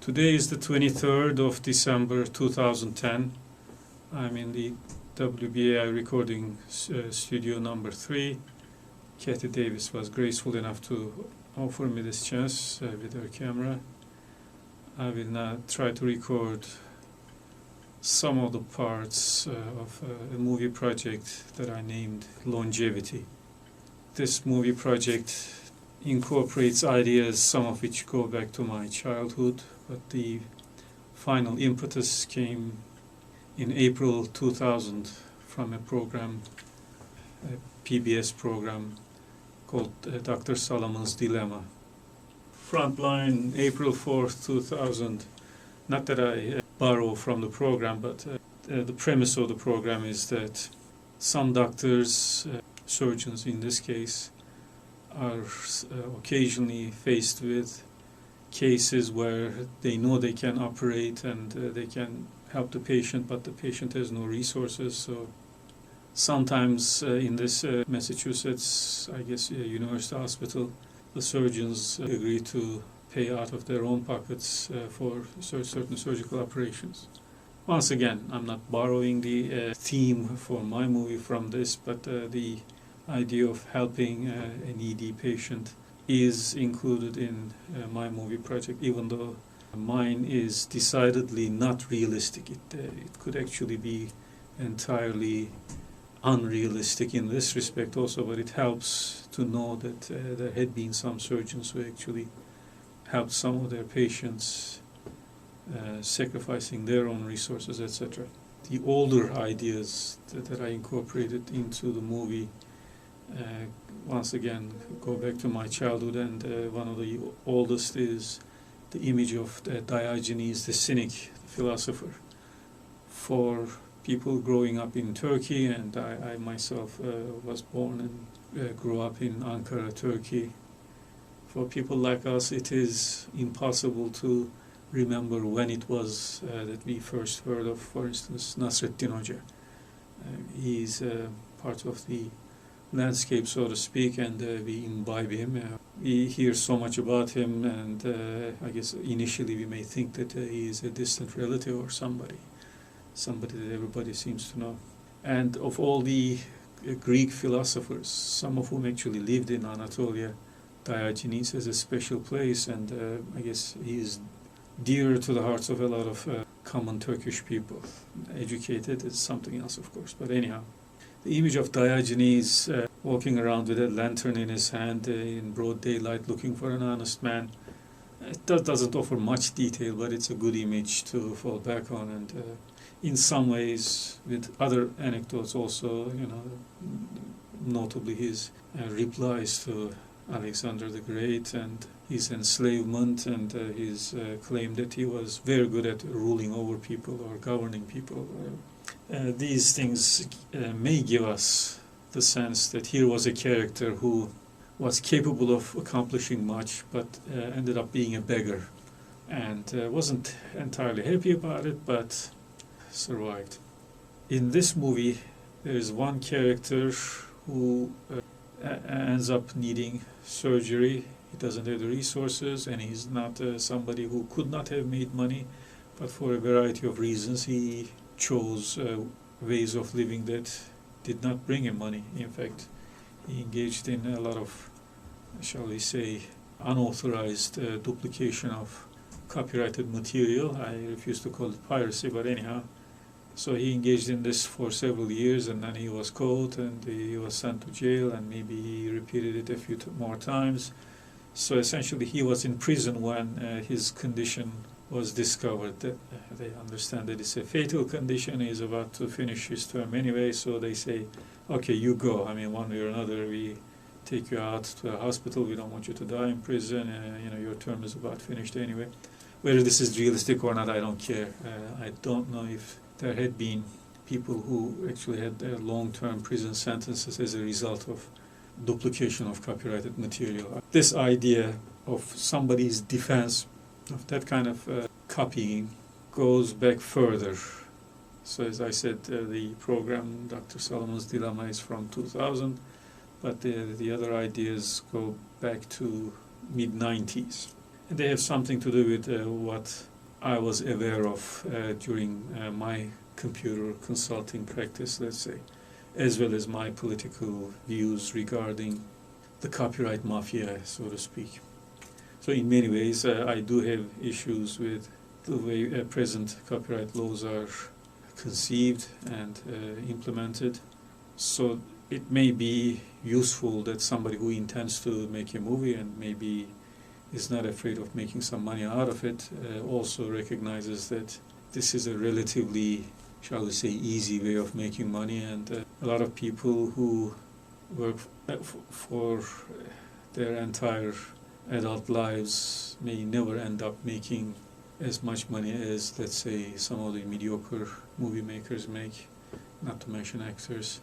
Today is the 23rd of December 2010. I'm in the WBAI recording studio number 3. Kathy Davis was graceful enough to offer me this chance with her camera. I will now try to record some of the parts of a movie project that I named Longevity. This movie project incorporates ideas, some of which go back to my childhood, but the final impetus came in April 2000 from a program, a PBS program called Dr. Solomon's Dilemma. Frontline, April 4th, 2000. Not that I borrow from the program, but the premise of the program is that some doctors, surgeons in this case, are occasionally faced with cases where they know they can operate and they can help the patient, but the patient has no resources. So sometimes in this Massachusetts, I guess, University Hospital, the surgeons agree to pay out of their own pockets for certain surgical operations. Once again, I'm not borrowing the theme for my movie from this, but the idea of helping an ED patient is included in my movie project, even though mine is decidedly not realistic. It could actually be entirely unrealistic in this respect also, but it helps to know that there had been some surgeons who actually helped some of their patients, sacrificing their own resources, etc. The older ideas that I incorporated into the movie once again go back to my childhood, and one of the oldest is the image of Diogenes the Cynic, the philosopher. For people growing up in Turkey, and I myself was born and grew up in Ankara, Turkey. For people like us, it is impossible to remember when it was that we first heard of, for instance, Nasreddin Hoca. He's part of the landscape, so to speak, and we imbibe him. We hear so much about him, and I guess initially we may think that he is a distant relative or somebody that everybody seems to know. And of all the Greek philosophers, some of whom actually lived in Anatolia, Diogenes has a special place, and I guess he is dear to the hearts of a lot of common Turkish people. Educated is something else, of course, but anyhow. The image of Diogenes walking around with a lantern in his hand in broad daylight looking for an honest man, it doesn't offer much detail, but it's a good image to fall back on, and in some ways, with other anecdotes also, notably his replies to Alexander the Great and his enslavement and his claim that he was very good at ruling over people or governing people. These things may give us the sense that here was a character who was capable of accomplishing much, but ended up being a beggar and wasn't entirely happy about it, but survived. In this movie, there is one character who ends up needing surgery. He doesn't have the resources, and he's not somebody who could not have made money, but for a variety of reasons he chose ways of living that did not bring him money. In fact, he engaged in a lot of, shall we say, unauthorized duplication of copyrighted material. I refuse to call it piracy, but anyhow. So he engaged in this for several years, and then he was caught and he was sent to jail, and maybe he repeated it a few more times. So essentially he was in prison when his condition was discovered. They understand that it's a fatal condition. He's about to finish his term anyway, so they say, okay, you go. I mean, one way or another, we take you out to a hospital. We don't want you to die in prison. Your term is about finished anyway. Whether this is realistic or not, I don't care. I don't know if there had been people who actually had their long-term prison sentences as a result of duplication of copyrighted material. This idea of somebody's defense of that kind of copying goes back further. So as I said, the program Dr. Solomon's Dilemma is from 2000, but the other ideas go back to mid-90s. And they have something to do with what I was aware of during my computer consulting practice, let's say, as well as my political views regarding the copyright mafia, so to speak. So in many ways, I do have issues with the way present copyright laws are conceived and implemented. So it may be useful that somebody who intends to make a movie and maybe is not afraid of making some money out of it also recognizes that this is a relatively, shall we say, easy way of making money, and a lot of people who work for their entire adult lives may never end up making as much money as, let's say, some of the mediocre movie makers make, not to mention actors.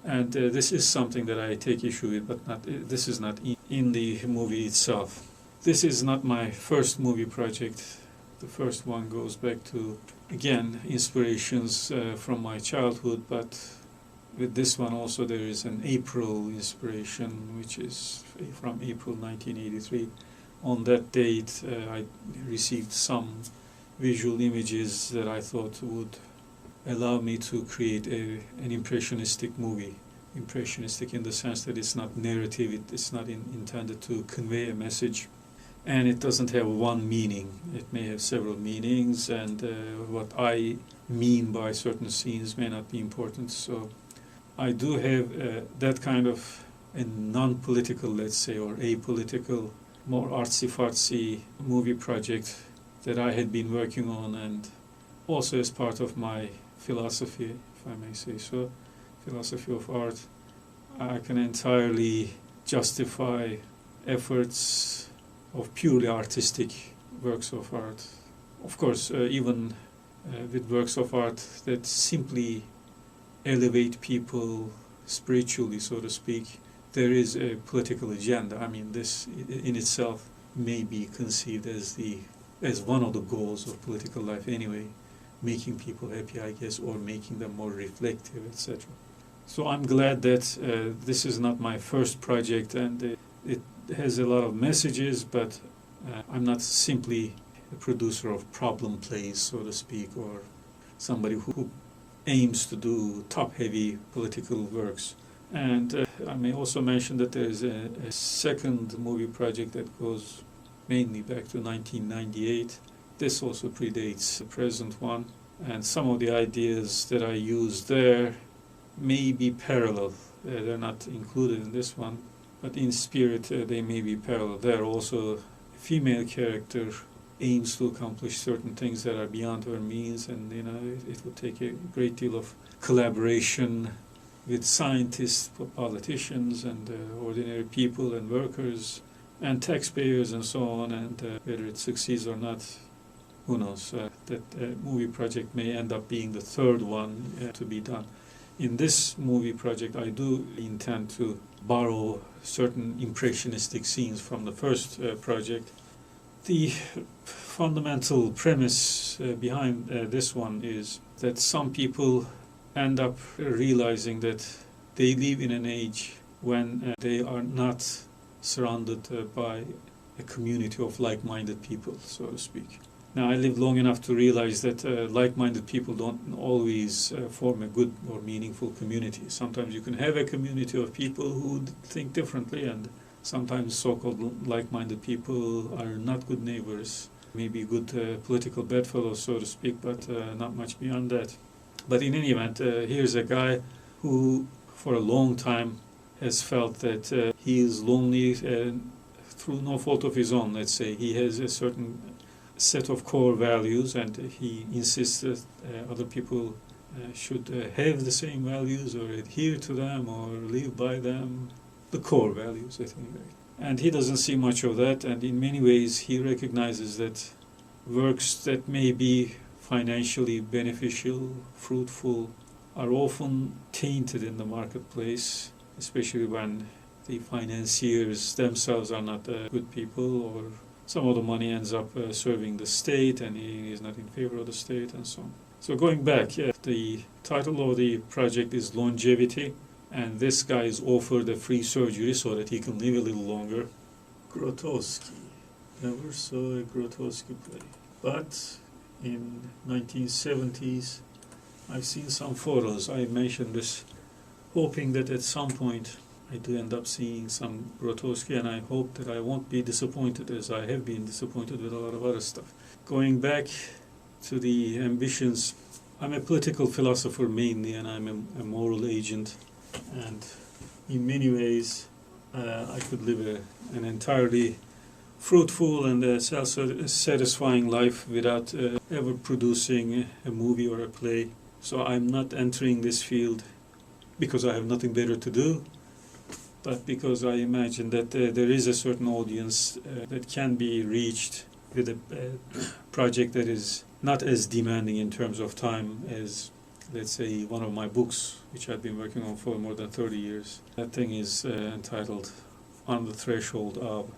And this is something that I take issue with, but this is not in the movie itself. This is not my first movie project. The first one goes back to, again, inspirations from my childhood, but with this one also there is an April inspiration, which is from April 1983. On that date, I received some visual images that I thought would allow me to create an impressionistic movie. Impressionistic in the sense that it's not narrative, it's not intended to convey a message, and it doesn't have one meaning. It may have several meanings, and what I mean by certain scenes may not be important. So I do have that kind of a non-political, let's say, or apolitical, more artsy-fartsy movie project that I had been working on, and also as part of my philosophy, if I may say so, philosophy of art. I can entirely justify efforts of purely artistic works of art. Of course, even with works of art that simply elevate people spiritually, so to speak, there is a political agenda. I mean, this in itself may be conceived as one of the goals of political life anyway, making people happy, I guess, or making them more reflective, etc. So I'm glad that this is not my first project, and it has a lot of messages, but I'm not simply a producer of problem plays, so to speak, or somebody who aims to do top-heavy political works. And I may also mention that there is a second movie project that goes mainly back to 1998. This also predates the present one, and some of the ideas that I use there may be parallel. They're not included in this one, but in spirit they may be parallel. There also a female character aims to accomplish certain things that are beyond her means, and it would take a great deal of collaboration with scientists, politicians, and ordinary people and workers and taxpayers and so on, and whether it succeeds or not, who knows. That movie project may end up being the third one to be done. In this movie project, I do intend to borrow certain impressionistic scenes from the first project. The fundamental premise behind this one is that some people end up realizing that they live in an age when they are not surrounded by a community of like-minded people, so to speak. Now, I lived long enough to realize that like-minded people don't always form a good or meaningful community. Sometimes you can have a community of people who think differently, and sometimes so-called like-minded people are not good neighbors, maybe good political bedfellows, so to speak, but not much beyond that. But in any event, here's a guy who, for a long time, has felt that he is lonely through no fault of his own, let's say. He has a certain set of core values, and he insists that other people should have the same values or adhere to them or live by them, the core values at any rate. And he doesn't see much of that, and in many ways he recognizes that works that may be financially beneficial, fruitful, are often tainted in the marketplace, especially when the financiers themselves are not good people, or some of the money ends up serving the state and he is not in favor of the state, and so on. So going back, the title of the project is Longevity, and this guy is offered a free surgery so that he can live a little longer. Grotowski. Never saw a Grotowski play. But in 1970s. I've seen some photos. I mentioned this, hoping that at some point I do end up seeing some Grotowski, and I hope that I won't be disappointed as I have been disappointed with a lot of other stuff. Going back to the ambitions, I'm a political philosopher mainly, and I'm a moral agent, and in many ways I could live an entirely fruitful and self-satisfying life without ever producing a movie or a play. So I'm not entering this field because I have nothing better to do, but because I imagine that there is a certain audience that can be reached with a project that is not as demanding in terms of time as, let's say, one of my books, which I've been working on for more than 30 years. That thing is entitled On the Threshold of ...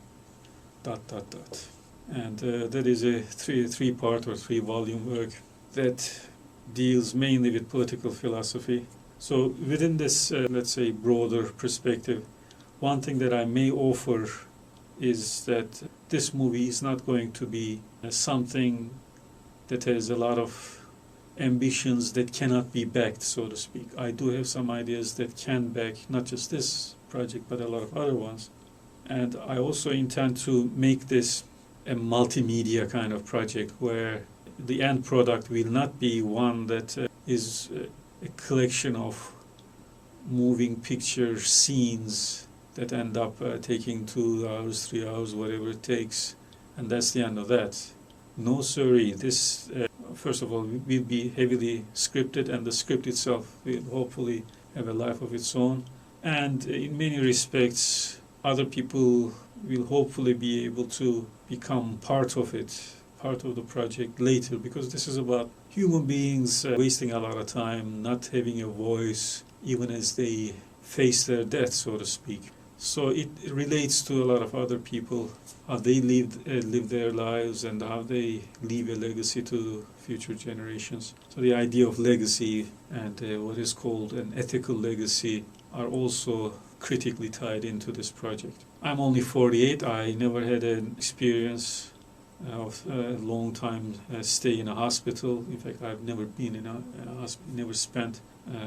And that is a three-part or three-volume work that deals mainly with political philosophy. So within this, let's say, broader perspective, one thing that I may offer is that this movie is not going to be something that has a lot of ambitions that cannot be backed, so to speak. I do have some ideas that can back not just this project, but a lot of other ones. And I also intend to make this a multimedia kind of project where the end product will not be one that is a collection of moving picture scenes that end up taking 2 hours, 3 hours, whatever it takes, and that's the end of that. No, sorry. This, first of all, will be heavily scripted, and the script itself will hopefully have a life of its own. And in many respects, other people will hopefully be able to become part of it, part of the project later, because this is about human beings wasting a lot of time, not having a voice, even as they face their death, so to speak. So it relates to a lot of other people, how they live their lives and how they leave a legacy to future generations. So the idea of legacy and what is called an ethical legacy are also critically tied into this project. I'm only 48. I never had an experience of a long time stay in a hospital. In fact, I've never been in a hospital, never spent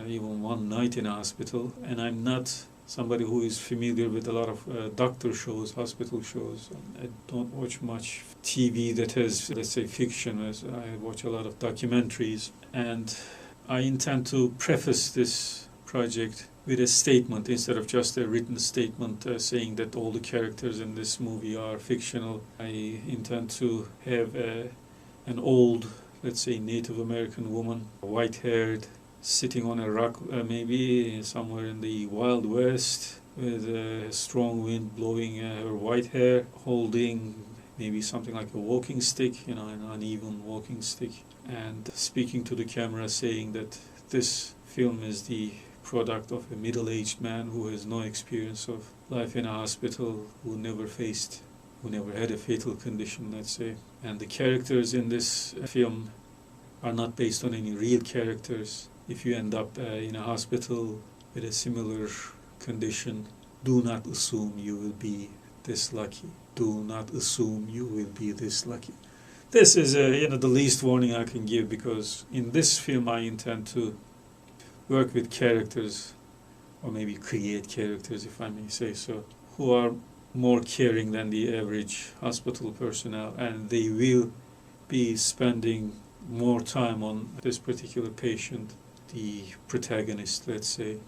even one night in a hospital, and I'm not somebody who is familiar with a lot of doctor shows, hospital shows. I don't watch much TV that has, let's say, fiction. I watch a lot of documentaries, and I intend to preface this project with a statement instead of just a written statement saying that all the characters in this movie are fictional. I intend to have an old, let's say, Native American woman, white-haired, sitting on a rock, maybe somewhere in the Wild West, with a strong wind blowing her white hair, holding maybe something like a walking stick, an uneven walking stick, and speaking to the camera, saying that this film is the product of a middle-aged man who has no experience of life in a hospital, who never had a fatal condition, let's say. And the characters in this film are not based on any real characters. If you end up in a hospital with a similar condition, do not assume you will be this lucky. Do not assume you will be this lucky. This is the least warning I can give, because in this film I intend to work with characters, or maybe create characters, if I may say so, who are more caring than the average hospital personnel, and they will be spending more time on this particular patient, the protagonist, let's say,